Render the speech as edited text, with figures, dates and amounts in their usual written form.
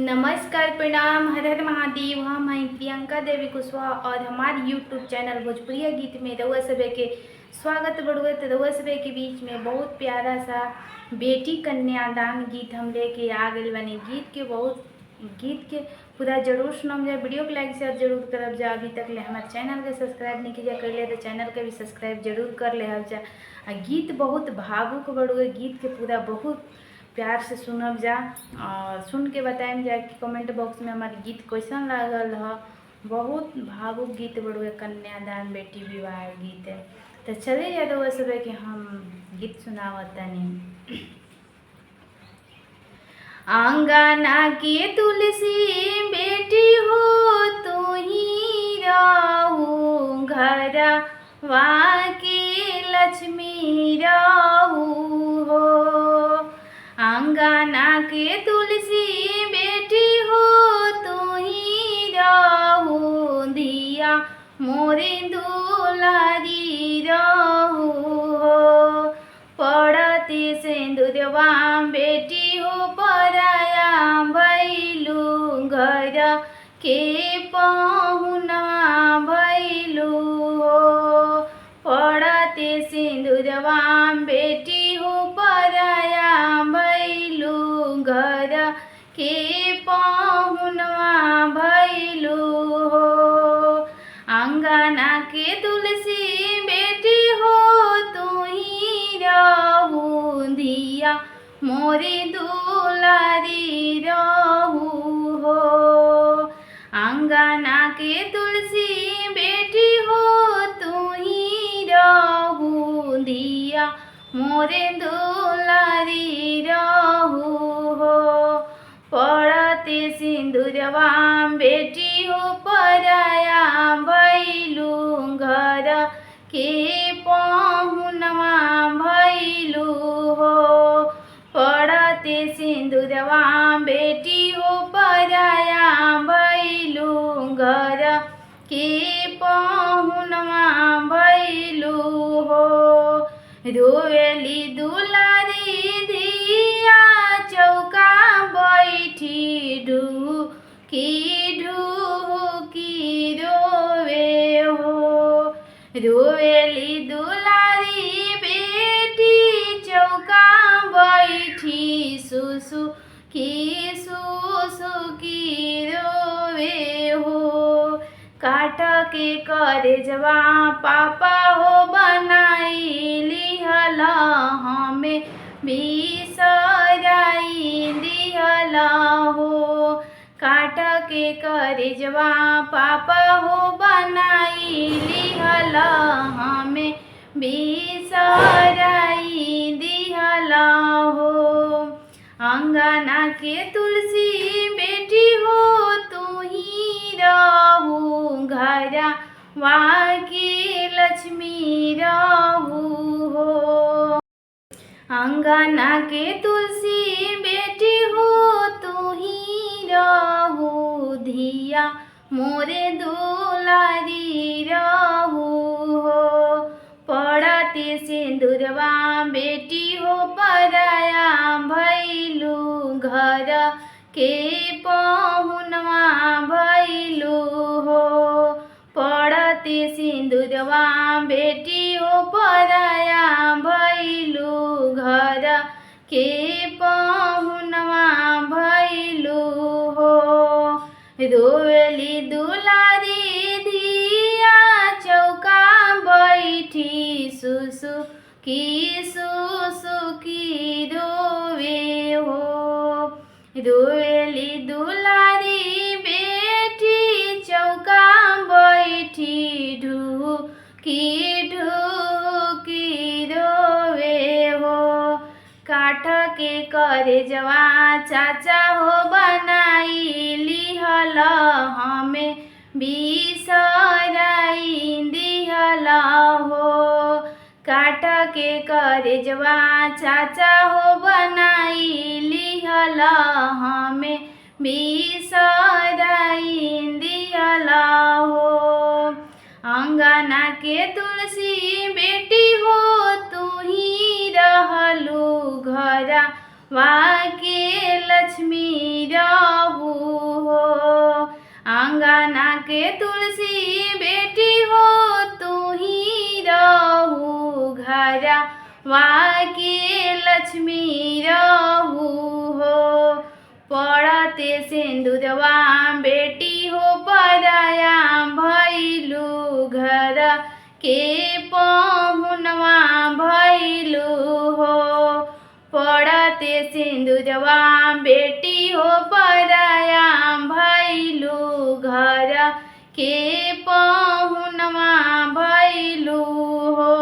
नमस्कार, प्रणाम, हर हर महादेव। हम हैं प्रियंका देवी कुशवाहा और हमारे यूट्यूब चैनल भोजपुरिया गीत में रउआ सभे के स्वागत बड़ुए। तो रउआ सभे के बीच में बहुत प्यारा सा बेटी कन्यादान गीत हम लेके आ गए बने। गीत के पूरा जरूर सुनम जाए। वीडियो को लाइक शेयर जरूर करब जा। अभी तक ले हमारे चैनल के सब्सक्राइब नहीं कीजिए कर ले तो चैनल के भी सब्सक्राइब जरूर कर ले जा। गीत बहुत भावुक बड़ुए। गीत के पूरा बहुत प्यार से सुनब जा और सुन के बताएम जा कि कमेंट बॉक्स में हमारे गीत कैसन लागल ह। बहुत भावुक गीत बड़ुए, कन्यादान बेटी विवाह गीत है। तो चले जा रउआ सभे के हम गीत सुनावतनी। आंगना के तुलसी बेटी हो तू ही रहू, घरवा के लक्ष्मी रहू हो। आंगना के तुलसी बेटी हो तू ही रहू, दिया मोरे दुलारी रहू हो। पड़ते सिंदूरवा बेटी हो पराया भैलू, घर के पहुना भैलू हो। पड़ते सिंदूरवा बेटी हो पराया भैलू, घर के पहुनवा भैलू हो। आंगना के तुलसी बेटी हो तू ही रहू, दिया मोरे दुलारी रहू हो। आंगना के तुलसी बेटी हो तू ही रहू, दिया मोरे दुलारी रहू हो। पड़ते सिंदूरवा बेटी हो पराया भैलू, घर के पहुनवा भैलू हो। पड़ते सिंदूरवा बेटी हो पराया भैलू, घर के पहुनवा भैलू हो। रोवेली दुलारी धिया चौका बैठी, ढूकी ढूकी रोवे हो। रोवेली दुलारी बेटी चौका बैठी, सुसु की रोवे हो। काट के करेजवा पापा हो बनाई लिहल, हमें बिसराई दिहल हो। काट के करेजवा पापा हो बनाई लिहल, हमें बिसराई दिहल हो। आंगना के तुलसी बेटी हो तू ही रहू, घरवा के लक्ष्मी रहू हो। आंगना के तुलसी बेटी हो तू ही रहू, धिया मोरे दुलारी रहू हो। पड़ते सिंदूरवा बेटी हो पराया भैलू, घर के पहुनवा भैलू हो। पड़ते सिंदूरवा बेटी हो पराया भैलू, घर के पहुनवा भैलू हो। रोवेली दुलारी धिया चौका बैठी, सुसु की रोवे हो। रोवेली दुलारी बेटी चौका बैठी, ढूकी ढूकी रोवे हो। काठ के करेजवा चाचा हो बनाई लिहल, हमें बिसराई दिहल हो। काठ के करेजवा चाचा हो बनाई लिहल, हमें बिसराई दिहल हो। आंगना के तुलसी बेटी हो तू ही रहलू, घरवा के लक्ष्मी रहू के तुलसी बेटी हो तू ही रहू घरा वाके लक्ष्मी रहू हो। पड़ते सिंदूरवा बेटी हो पराया भैलू घर के पहुनवा भैलू हो। पड़ते सिंदूरवा बेटी हो पराया भैलू घर के पहुनवा भैलू हो।